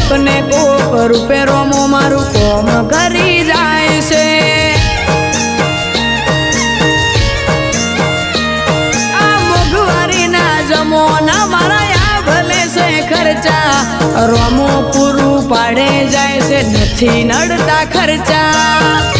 કોક ને કોક રૂપે રોમો મારું કોમ કરી જાય છે આ મોંઘવારી ના જમોના મારા આ ભલે છે ખર્ચા રોમો પૂરું પાડે જાય છે નથી નડતા ખર્ચા